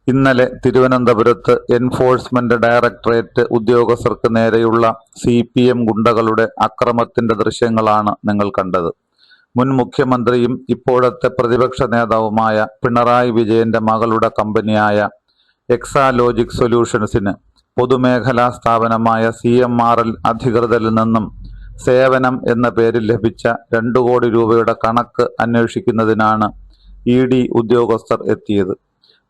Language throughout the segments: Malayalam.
ഇന്നലെ തിരുവനന്തപുരത്ത് എൻഫോഴ്സ്മെന്റ് ഡയറക്ടറേറ്റ് ഉദ്യോഗസ്ഥർക്ക് നേരെയുള്ള CPM ഗുണ്ടകളുടെ അക്രമത്തിന്റെ ദൃശ്യങ്ങളാണ് നിങ്ങൾ കണ്ടത്. മുൻ മുഖ്യമന്ത്രിയും ഇപ്പോഴത്തെ പ്രതിപക്ഷ നേതാവുമായ പിണറായി വിജയന്റെ മകളുടെ കമ്പനിയായ എക്സാലോജിക് സൊല്യൂഷൻസിന് പൊതുമേഖലാ സ്ഥാപനമായ CMRL അധികൃതരിൽ നിന്നും സേവനം എന്ന പേരിൽ ലഭിച്ച 2 കോടി രൂപയുടെ കണക്ക് അന്വേഷിക്കുന്നതിനാണ് ED ഉദ്യോഗസ്ഥർ എത്തിയത്.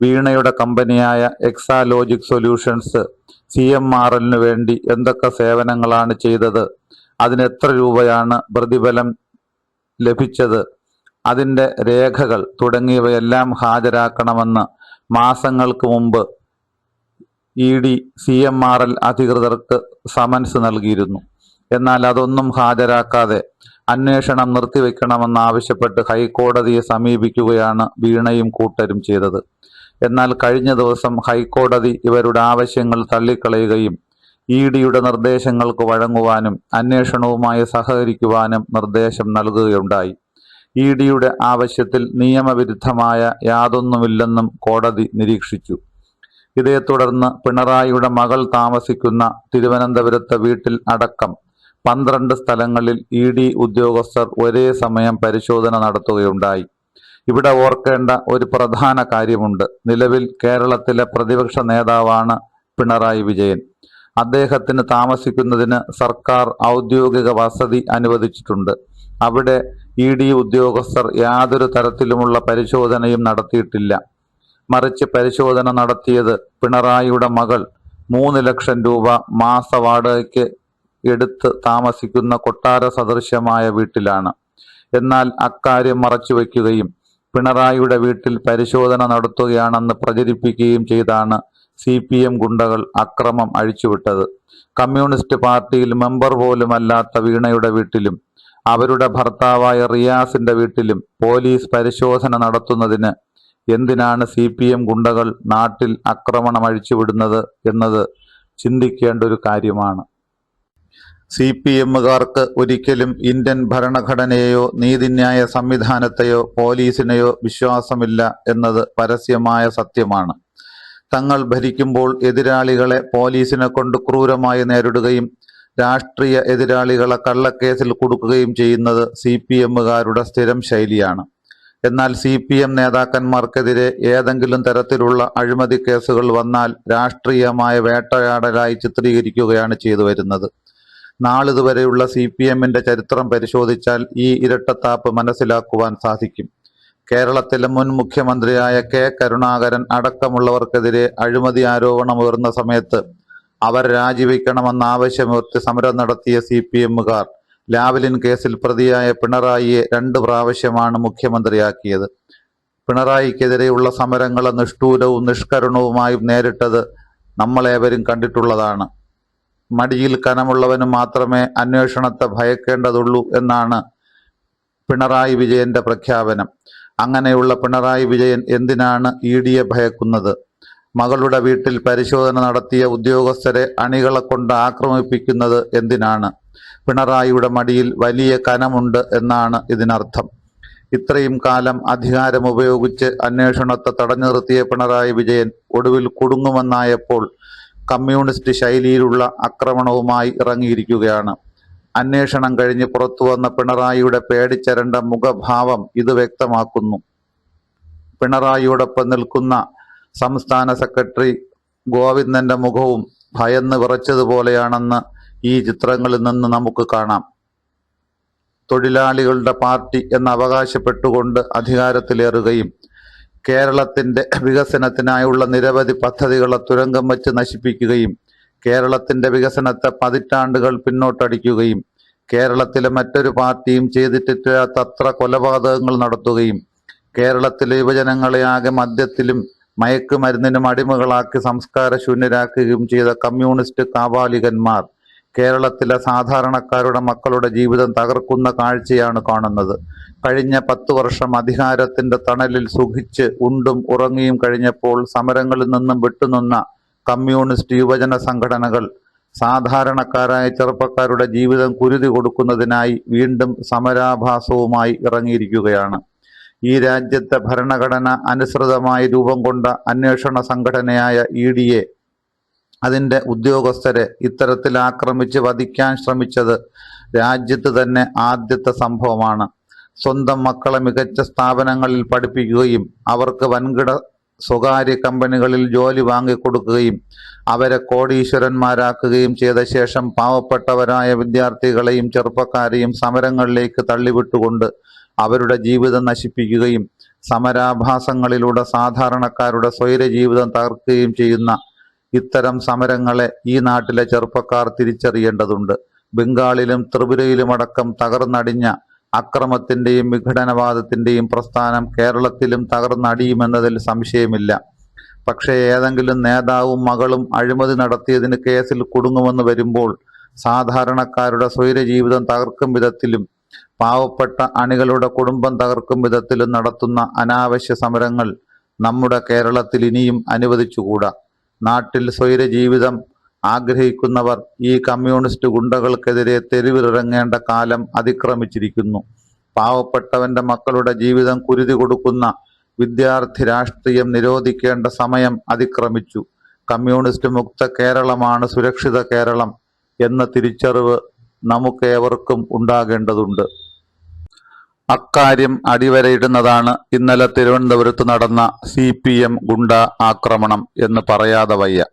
വീണയുടെ കമ്പനിയായ എക്സാലോജിക് സൊല്യൂഷൻസ് CMRLനു വേണ്ടി എന്തൊക്കെ സേവനങ്ങളാണ് ചെയ്തത്, അതിന് എത്ര രൂപയാണ് പ്രതിഫലം ലഭിച്ചത്, അതിൻ്റെ രേഖകൾ തുടങ്ങിയവയെല്ലാം ഹാജരാക്കണമെന്ന് മാസങ്ങൾക്ക് മുമ്പ് ED CMRL അധികൃതർക്ക് സമൻസ് നൽകിയിരുന്നു. എന്നാൽ അതൊന്നും ഹാജരാക്കാതെ അന്വേഷണം നിർത്തിവെക്കണമെന്നാവശ്യപ്പെട്ട് ഹൈക്കോടതിയെ സമീപിക്കുകയാണ് വീണയും കൂട്ടരും ചെയ്തത്. എന്നാൽ കഴിഞ്ഞ ദിവസം ഹൈക്കോടതി ഇവരുടെ ആവശ്യങ്ങൾ തള്ളിക്കളയുകയും EDയുടെ നിർദ്ദേശങ്ങൾക്ക് വഴങ്ങുവാനും അന്വേഷണവുമായി സഹകരിക്കുവാനും നിർദ്ദേശം നൽകുകയുണ്ടായി. EDയുടെ ആവശ്യത്തിൽ നിയമവിരുദ്ധമായ യാതൊന്നുമില്ലെന്നും കോടതി നിരീക്ഷിച്ചു. ഇതേ തുടർന്ന് പിണറായിയുടെ മകൾ താമസിക്കുന്ന തിരുവനന്തപുരത്തെ വീട്ടിൽ അടക്കം 12 സ്ഥലങ്ങളിൽ ED ഉദ്യോഗസ്ഥർ ഒരേ സമയം പരിശോധന നടത്തുകയുണ്ടായി. ഇവിടെ ഓർക്കേണ്ട ഒരു പ്രധാന കാര്യമുണ്ട്. നിലവിൽ കേരളത്തിലെ പ്രതിപക്ഷ നേതാവാണ് പിണറായി വിജയൻ. അദ്ദേഹത്തിന് താമസിക്കുന്നതിന് സർക്കാർ ഔദ്യോഗിക വസതി അനുവദിച്ചിട്ടുണ്ട്. അവിടെ ED ഉദ്യോഗസ്ഥർ യാതൊരു തരത്തിലുമുള്ള പരിശോധനയും നടത്തിയിട്ടില്ല. മറിച്ച് പരിശോധന നടത്തിയത് പിണറായിയുടെ മകൾ 3 ലക്ഷം രൂപ മാസ വാടകയ്ക്ക് എടുത്ത് താമസിക്കുന്ന കൊട്ടാര സദൃശ്യമായ വീട്ടിലാണ്. എന്നാൽ അക്കാര്യം മറച്ചുവെക്കുകയും പിണറായിയുടെ വീട്ടിൽ പരിശോധന നടത്തുകയാണെന്ന് പ്രചരിപ്പിക്കുകയും ചെയ്താണ് CPM ഗുണ്ടകൾ അക്രമം അഴിച്ചുവിട്ടത്. കമ്മ്യൂണിസ്റ്റ് പാർട്ടിയിൽ മെമ്പർ പോലുമല്ലാത്ത വീണയുടെ വീട്ടിലും അവരുടെ ഭർത്താവായ റിയാസിന്റെ വീട്ടിലും പോലീസ് പരിശോധന നടത്തുന്നതിന് എന്തിനാണ് CPM ഗുണ്ടകൾ നാട്ടിൽ ആക്രമണം അഴിച്ചുവിടുന്നത് എന്നത് ചിന്തിക്കേണ്ട ഒരു കാര്യമാണ്. CPMകാർക്ക് ഒരിക്കലും ഇന്ത്യൻ ഭരണഘടനയെയോ നീതിന്യായ സംവിധാനത്തെയോ പോലീസിനെയോ വിശ്വാസമില്ല എന്നത് പരസ്യമായ സത്യമാണ്. തങ്ങൾ ഭരിക്കുമ്പോൾ എതിരാളികളെ പോലീസിനെ കൊണ്ട് ക്രൂരമായി നേരിടുകയും രാഷ്ട്രീയ എതിരാളികളെ കള്ളക്കേസിൽ കുടുക്കുകയും ചെയ്യുന്നത് CPMകാരുടെ സ്ഥിരം ശൈലിയാണ്. എന്നാൽ CPM നേതാക്കന്മാർക്കെതിരെ ഏതെങ്കിലും തരത്തിലുള്ള അഴിമതി കേസുകൾ വന്നാൽ രാഷ്ട്രീയമായ വേട്ടയാടലായി ചിത്രീകരിക്കുകയാണ് ചെയ്തു വരുന്നത്. നാളിതുവരെയുള്ള CPMന്റെ ചരിത്രം പരിശോധിച്ചാൽ ഈ ഇരട്ടത്താപ്പ് മനസ്സിലാക്കുവാൻ സാധിക്കും. കേരളത്തിലെ മുൻ മുഖ്യമന്ത്രിയായ K കരുണാകരൻ അടക്കമുള്ളവർക്കെതിരെ അഴിമതി ആരോപണം ഉയർന്ന സമയത്ത് അവർ രാജിവെക്കണമെന്ന ആവശ്യമുയർത്തി സമരം നടത്തിയ CPMകാർ ലാവ്ലിൻ കേസിൽ പ്രതിയായ പിണറായിയെ 2 പ്രാവശ്യമാണ് മുഖ്യമന്ത്രിയാക്കിയത്. പിണറായിക്കെതിരെയുള്ള സമരങ്ങളെ നിഷ്ഠൂരവും നിഷ്കരുണവുമായും നേരിട്ടത് നമ്മളേവരും കണ്ടിട്ടുള്ളതാണ്. മടിയിൽ കനമുള്ളവന് മാത്രമേ അന്വേഷണത്തെ ഭയക്കേണ്ടതുള്ളൂ എന്നാണ് പിണറായി വിജയന്റെ പ്രഖ്യാപനം. അങ്ങനെയുള്ള പിണറായി വിജയൻ എന്തിനാണ് EDയെ ഭയക്കുന്നത്? മകളുടെ വീട്ടിൽ പരിശോധന നടത്തിയ ഉദ്യോഗസ്ഥരെ അണികളെ കൊണ്ട് ആക്രമിപ്പിക്കുന്നത് എന്തിനാണ്? പിണറായിയുടെ മടിയിൽ വലിയ കനമുണ്ട് എന്നാണ് ഇതിനർത്ഥം. ഇത്രയും കാലം അധികാരം ഉപയോഗിച്ച് അന്വേഷണത്തെ തടഞ്ഞു നിർത്തിയ പിണറായി വിജയൻ ഒടുവിൽ കുടുങ്ങുമെന്നായപ്പോൾ കമ്മ്യൂണിസ്റ്റ് ശൈലിയിലുള്ള ആക്രമണവുമായി ഇറങ്ങിയിരിക്കുകയാണ്. അന്വേഷണം കഴിഞ്ഞ് പുറത്തുവന്ന പിണറായിയുടെ പേടിച്ചരണ്ട മുഖഭാവം ഇത് വ്യക്തമാക്കുന്നു. പിണറായിയോടൊപ്പം നിൽക്കുന്ന സംസ്ഥാന സെക്രട്ടറി ഗോവിന്ദന്റെ മുഖവും ഭയന്ന് വിറച്ചതുപോലെയാണെന്ന് ഈ ചിത്രങ്ങളിൽ നിന്ന് നമുക്ക് കാണാം. തൊഴിലാളികളുടെ പാർട്ടി എന്ന് അവകാശപ്പെട്ടുകൊണ്ട് അധികാരത്തിലേറുകയും കേരളത്തിന്റെ വികസനത്തിനായുള്ള നിരവധി പദ്ധതികളെ തുരങ്കം വച്ച് നശിപ്പിക്കുകയും കേരളത്തിന്റെ വികസനത്തെ പതിറ്റാണ്ടുകൾ പിന്നോട്ടടിക്കുകയും കേരളത്തിലെ മറ്റൊരു പാർട്ടിയും ചെയ്തിട്ടില്ലാത്തത്ര കൊലപാതകങ്ങൾ നടത്തുകയും കേരളത്തിലെ യുവജനങ്ങളെ ആകെ മദ്യത്തിലും മയക്കുമരുന്നിനും അടിമകളാക്കി സംസ്കാരശൂന്യരാക്കുകയും ചെയ്ത കമ്മ്യൂണിസ്റ്റ് കാപാലികന്മാർ കേരളത്തിലെ സാധാരണക്കാരുടെ മക്കളുടെ ജീവിതം തകർക്കുന്ന കാഴ്ചയാണ് കാണുന്നത്. കഴിഞ്ഞ 10 വർഷം അധികാരത്തിന്റെ തണലിൽ സുഖിച്ച് ഉണ്ടും ഉറങ്ങിയും കഴിഞ്ഞപ്പോൾ സമരങ്ങളിൽ നിന്നും വിട്ടുനിന്ന കമ്മ്യൂണിസ്റ്റ് യുവജന സംഘടനകൾ സാധാരണക്കാരായ ചെറുപ്പക്കാരുടെ ജീവിതം കുരുതി കൊടുക്കുന്നതിനായി വീണ്ടും സമരാഭാസവുമായി ഇറങ്ങിയിരിക്കുകയാണ്. ഈ രാജ്യത്തെ ഭരണഘടന അനുസൃതമായി രൂപം കൊണ്ട അന്വേഷണ സംഘടനയായ EDയെ അതിൻ്റെ ഉദ്യോഗസ്ഥരെ ഇത്തരത്തിൽ ആക്രമിച്ച് വധിക്കാൻ ശ്രമിച്ചത് രാജ്യത്ത് തന്നെ ആദ്യത്തെ സംഭവമാണ്. സ്വന്തം മക്കളെ മികച്ച സ്ഥാപനങ്ങളിൽ പഠിപ്പിക്കുകയും അവർക്ക് വൻകിട സ്വകാര്യ കമ്പനികളിൽ ജോലി വാങ്ങിക്കൊടുക്കുകയും അവരെ കോടീശ്വരന്മാരാക്കുകയും ചെയ്ത ശേഷം പാവപ്പെട്ടവരായ വിദ്യാർത്ഥികളെയും ചെറുപ്പക്കാരെയും സമരങ്ങളിലേക്ക് തള്ളിവിട്ടുകൊണ്ട് അവരുടെ ജീവിതം നശിപ്പിക്കുകയും സമരാഭാസങ്ങളിലൂടെ സാധാരണക്കാരുടെ സ്വൈരജീവിതം തകർക്കുകയും ചെയ്യുന്ന ഇത്തരം സമരങ്ങളെ ഈ നാട്ടിലെ ചെറുപ്പക്കാർ തിരിച്ചറിയേണ്ടതുണ്ട്. ബംഗാളിലും ത്രിപുരയിലുമടക്കം തകർന്നടിഞ്ഞ അക്രമത്തിന്റെയും വിഘടനവാദത്തിന്റെയും പ്രസ്ഥാനം കേരളത്തിലും തകർന്നടിയുമെന്നതിൽ സംശയമില്ല. പക്ഷേ ഏതെങ്കിലും നേതാവും മകളും അഴിമതി നടത്തിയതിന് കേസിൽ കുടുങ്ങുമെന്ന് വരുമ്പോൾ സാധാരണക്കാരുടെ സ്വൈരജീവിതം തകർക്കും വിധത്തിലും പാവപ്പെട്ട അണികളുടെ കുടുംബം തകർക്കും വിധത്തിലും നടത്തുന്ന അനാവശ്യ സമരങ്ങൾ നമ്മുടെ കേരളത്തിൽ ഇനിയും അനുവദിച്ചുകൂടാ. നാട്ടിൽ സ്വൈരജീവിതം ആഗ്രഹിക്കുന്നവർ ഈ കമ്മ്യൂണിസ്റ്റ് ഗുണ്ടകൾക്കെതിരെ തെരുവിലിറങ്ങേണ്ട കാലം അതിക്രമിച്ചിരിക്കുന്നു. പാവപ്പെട്ടവന്റെ മക്കളുടെ ജീവിതം കുരുതി കൊടുക്കുന്ന വിദ്യാർത്ഥി രാഷ്ട്രീയം നിരോധിക്കേണ്ട സമയം അതിക്രമിച്ചു. കമ്മ്യൂണിസ്റ്റ് മുക്ത കേരളമാണ് സുരക്ഷിത കേരളം എന്ന തിരിച്ചറിവ് നമുക്കേവർക്കും ഉണ്ടാകേണ്ടതുണ്ട്. അക്കാര്യം അടിവരയിടുന്നതാണ് ഇന്നലെ തിരുവനന്തപുരത്ത് നടന്ന CPM ഗുണ്ട ആക്രമണം എന്ന് പറയാതെ വയ്യ.